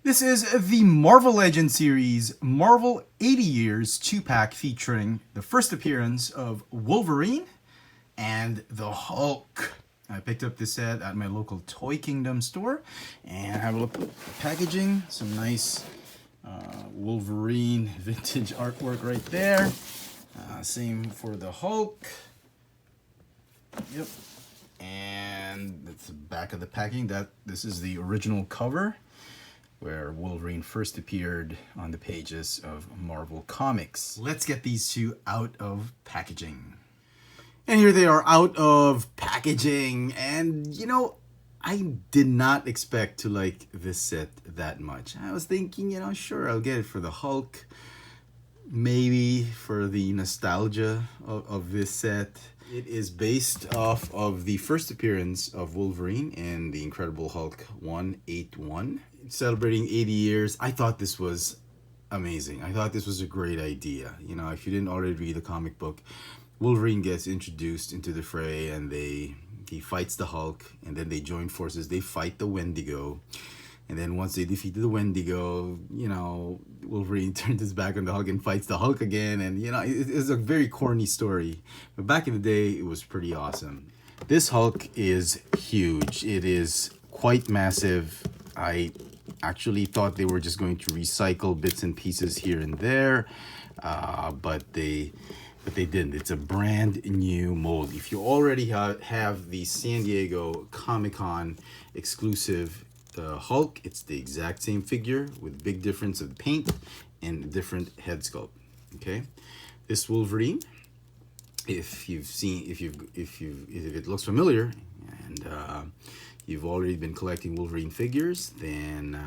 This is the Marvel Legends series, Marvel 80 Years 2-pack featuring the first appearance of Wolverine and the Hulk. I picked up this set at my local Toy Kingdom store and have a look at the packaging. Some nice Wolverine vintage artwork right there. Same for the Hulk. Yep. And that's the back of the packing. This is the original cover, where Wolverine first appeared on the pages of Marvel Comics. Let's get these two out of packaging. And here they are out of packaging. And you know, I did not expect to like this set that much. I was thinking, you know, sure, I'll get it for the Hulk. Maybe for the nostalgia of this set. It is based off of the first appearance of Wolverine in the Incredible Hulk 181. Celebrating 80 years. I thought this was amazing. I thought this was a great idea. You know, if you didn't already read the comic book, Wolverine gets introduced into the fray and he fights the Hulk, and then they join forces. They fight the Wendigo. And then once they defeated the Wendigo, you know, Wolverine turned his back on the Hulk and fights the Hulk again. And, you know, it's a very corny story. But back in the day, it was pretty awesome. This Hulk is huge. It is quite massive. I actually thought they were just going to recycle bits and pieces here and there. But they didn't. It's a brand new mold. If you already have the San Diego Comic-Con exclusive Hulk, it's the exact same figure with big difference of paint and different head sculpt. Okay, this Wolverine, if it looks familiar and you've already been collecting Wolverine figures, then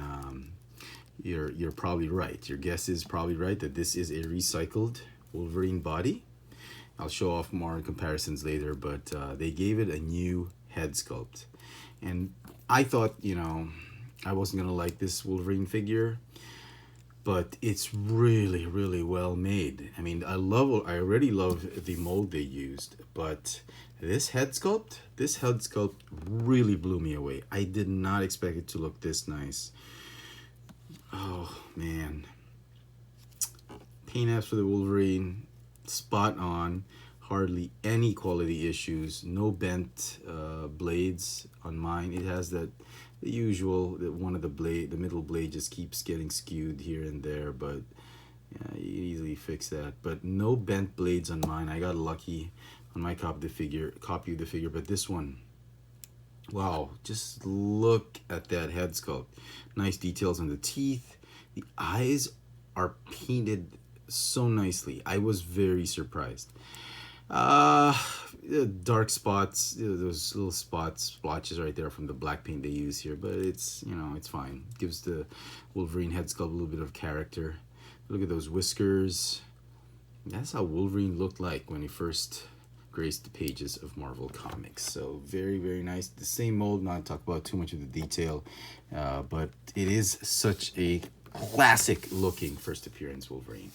you're probably right. Your guess is probably right that this is a recycled Wolverine body. I'll show off more comparisons later, but they gave it a new head sculpt. And I thought, you know, I wasn't gonna like this Wolverine figure, but it's really, really well made. I mean, I already love the mold they used, but this head sculpt really blew me away. I did not expect it to look this nice. Oh man, paint apps for the Wolverine, spot on. Hardly any quality issues, no bent blades on mine. It has the usual, one of the middle blade just keeps getting skewed here and there, but yeah, you can easily fix that. But no bent blades on mine. I got lucky on my copy of the figure, but this one, wow, just look at that head sculpt. Nice details on the teeth. The eyes are painted so nicely. I was very surprised. Dark spots, those little splotches right there from the black paint they use here, but it's, you know, it's fine. It gives the Wolverine head sculpt a little bit of character. Look at those whiskers. That's how Wolverine looked like when he first graced the pages of Marvel Comics. So very, very nice. The same mold, not talk about too much of the detail, but it is such a classic looking first appearance Wolverine.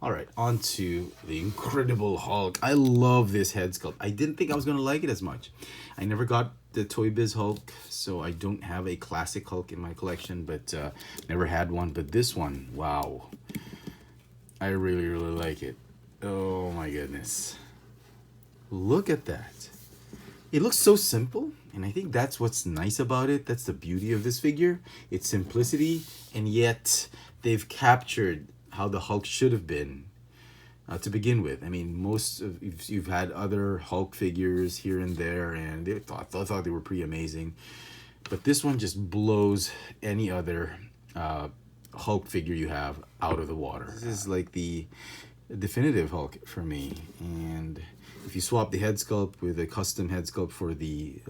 All right, on to the Incredible Hulk. I love this head sculpt. I didn't think I was going to like it as much. I never got the Toy Biz Hulk, so I don't have a classic Hulk in my collection, but never had one. But this one, wow. I really, really like it. Oh my goodness. Look at that. It looks so simple, and I think that's what's nice about it. That's the beauty of this figure. It's simplicity, and yet they've captured how the Hulk should have been to begin with. I mean, you've had other Hulk figures here and there, and they thought they were pretty amazing, but this one just blows any other Hulk figure you have out of the water. This is like the definitive Hulk for me. And if you swap the head sculpt with a custom head sculpt for the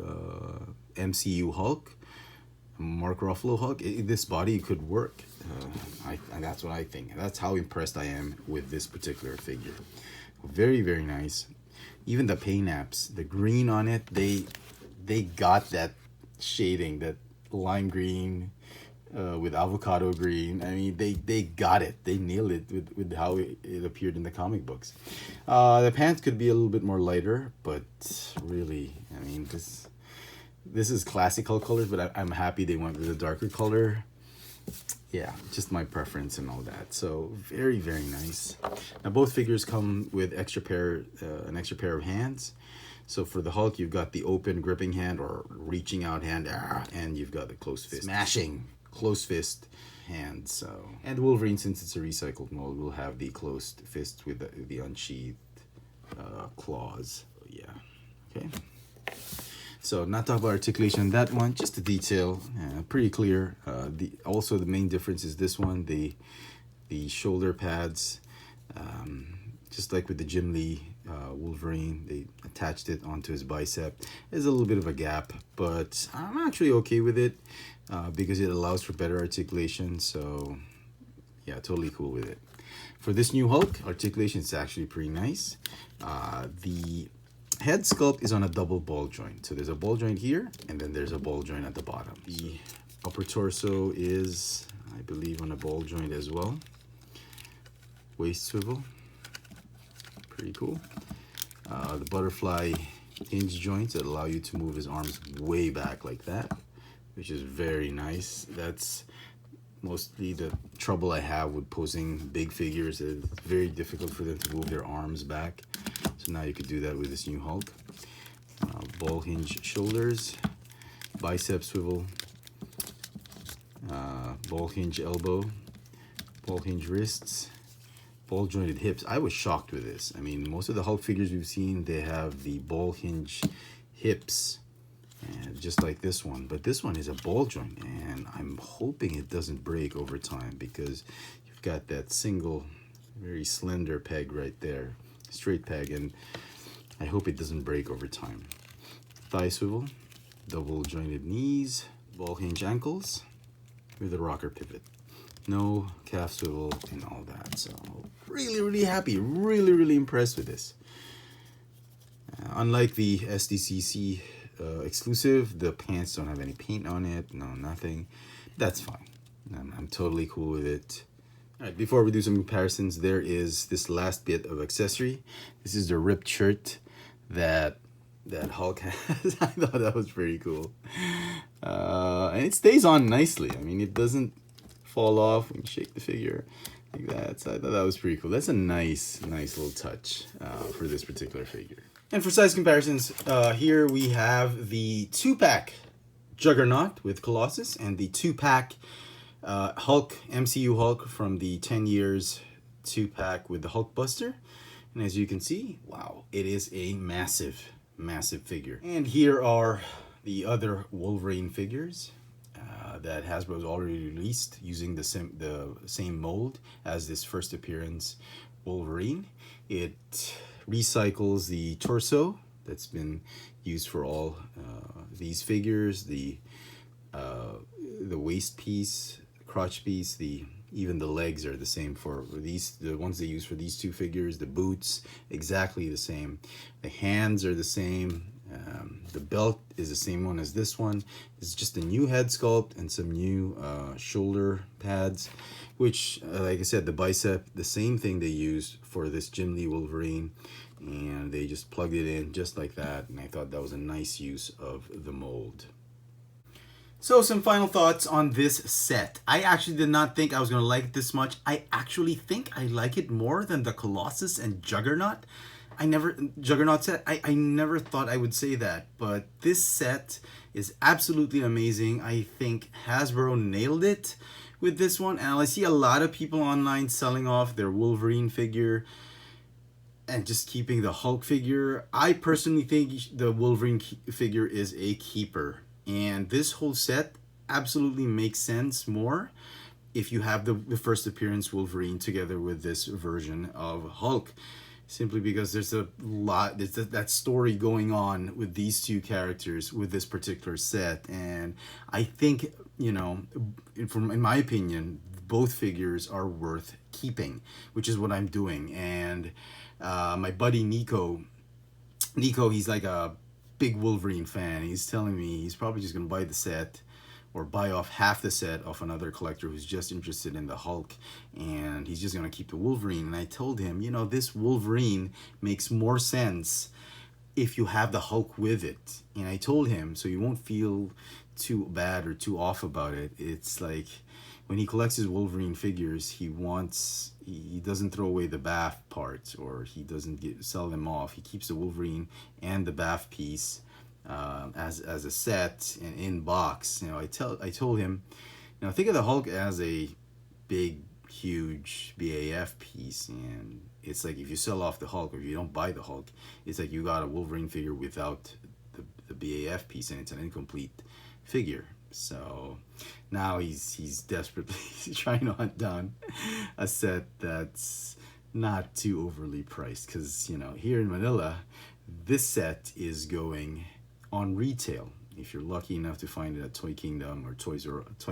MCU Hulk, Mark Ruffalo Hulk, this body could work. That's what I think. That's how impressed I am with this particular figure. Very, very nice. Even the paint apps, the green on it, they got that shading, that lime green with avocado green. I mean, they got it. They nailed it with how it appeared in the comic books. The pants could be a little bit more lighter, but really, I mean, this is classic Hulk colors, but I'm happy they went with a darker color. yeah, just my preference and all that. So very, very nice. Now both figures come with an extra pair of hands. So for the Hulk, you've got the open gripping hand or reaching out hand, and you've got the closed fist, smashing closed fist hand. So, and the Wolverine, since it's a recycled mold, will have the closed fist with the unsheathed claws. Yeah, okay. So not talk about articulation on that one, just the detail, pretty clear. Also the main difference is this one, the shoulder pads, just like with the Jim Lee Wolverine, they attached it onto his bicep. There's a little bit of a gap, but I'm actually okay with it because it allows for better articulation. So yeah, totally cool with it. For this new Hulk, articulation is actually pretty nice. The head sculpt is on a double ball joint. So there's a ball joint here, and then there's a ball joint at the bottom. The upper torso is, I believe, on a ball joint as well. Waist swivel, pretty cool. The butterfly hinge joints that allow you to move his arms way back like that, which is very nice. That's mostly the trouble I have with posing big figures. It's very difficult for them to move their arms back. So now you could do that with this new Hulk. Ball hinge shoulders, bicep swivel, ball hinge elbow, ball hinge wrists, ball jointed hips. I was shocked with this. I mean, most of the Hulk figures we've seen, they have the ball hinge hips, and just like this one, but this one is a ball joint, and I'm hoping it doesn't break over time because you've got that single very slender peg right there, straight peg, and I hope it doesn't break over time. Thigh swivel, double jointed knees, ball hinge ankles with a rocker pivot, no calf swivel and all that. So really happy, really impressed with this. Unlike the SDCC exclusive, the pants don't have any paint on it, no nothing. That's fine. I'm totally cool with it. All right, before we do some comparisons, there is this last bit of accessory. This is the ripped shirt that Hulk has. I thought that was pretty cool. And it stays on nicely. I mean, it doesn't fall off when you shake the figure like that. So I thought that was pretty cool. That's a nice little touch for this particular figure. And for size comparisons, here we have the 2-pack Juggernaut with Colossus and the 2-pack Hulk, MCU Hulk from the 10 years 2-pack with the Hulkbuster. And as you can see, wow, it is a massive figure. And here are the other Wolverine figures that Hasbro has already released using the same mold as this first appearance Wolverine. It recycles the torso that's been used for all these figures, the waist piece, crotch piece, even the legs are the same for these, the ones they use for these two figures. The boots, exactly the same. The hands are the same. The belt is the same one as this one. It's just a new head sculpt and some new shoulder pads, which, like I said, the bicep, the same thing they used for this Jim Lee Wolverine, and they just plugged it in just like that, and I thought that was a nice use of the mold. So some final thoughts on this set. I actually did not think I was going to like it this much. I actually think I like it more than the Colossus and Juggernaut. Juggernaut set, I never thought I would say that, but this set is absolutely amazing. I think Hasbro nailed it with this one, and I see a lot of people online selling off their Wolverine figure and just keeping the Hulk figure. I personally think the Wolverine figure is a keeper, and this whole set absolutely makes sense more if you have the first appearance Wolverine together with this version of Hulk. Simply because there's a lot, there's that story going on with these two characters with this particular set, and I think, you know, in my opinion, both figures are worth keeping, which is what I'm doing. And my buddy Nico, he's like a big Wolverine fan. He's telling me he's probably just gonna buy the set, or buy off half the set off another collector who's just interested in the Hulk, and he's just gonna keep the Wolverine. And I told him, you know, this Wolverine makes more sense if you have the Hulk with it. And I told him, so you won't feel too bad or too off about it. It's like, when he collects his Wolverine figures, he doesn't throw away the BAF parts, or he doesn't sell them off. He keeps the Wolverine and the BAF piece as a set and in box. You know, I told him, you know, think of the Hulk as a big, huge BAF piece, and it's like if you sell off the Hulk, or if you don't buy the Hulk, it's like you got a Wolverine figure without the BAF piece, and it's an incomplete figure. So now he's desperately trying to hunt down a set that's not too overly priced, because, you know, here in Manila, this set is going on retail. If you're lucky enough to find it at Toy Kingdom or Toy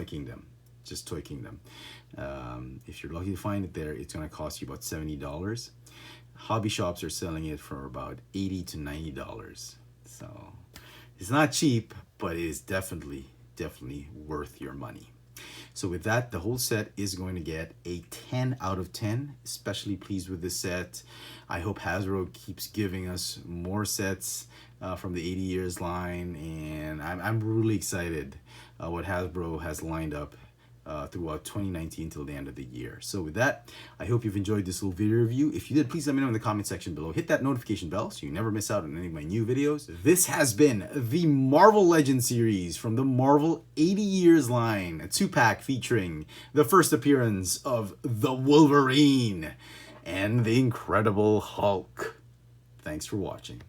Kingdom, just Toy Kingdom. If you're lucky to find it there, it's going to cost you about $70. Hobby shops are selling it for about $80 to $90. So it's not cheap, but it is definitely worth your money. So with that, the whole set is going to get a 10 out of 10. Especially pleased with this set. I hope Hasbro keeps giving us more sets from the 80 years line, and I'm really excited what Hasbro has lined up throughout 2019 till the end of the year. So with that, I hope you've enjoyed this little video review. If you did, please let me know in the comment section below. Hit that notification bell so you never miss out on any of my new videos. This has been the Marvel Legends series from the Marvel 80 Years line, a 2-pack featuring the first appearance of the Wolverine and the Incredible Hulk. Thanks for watching.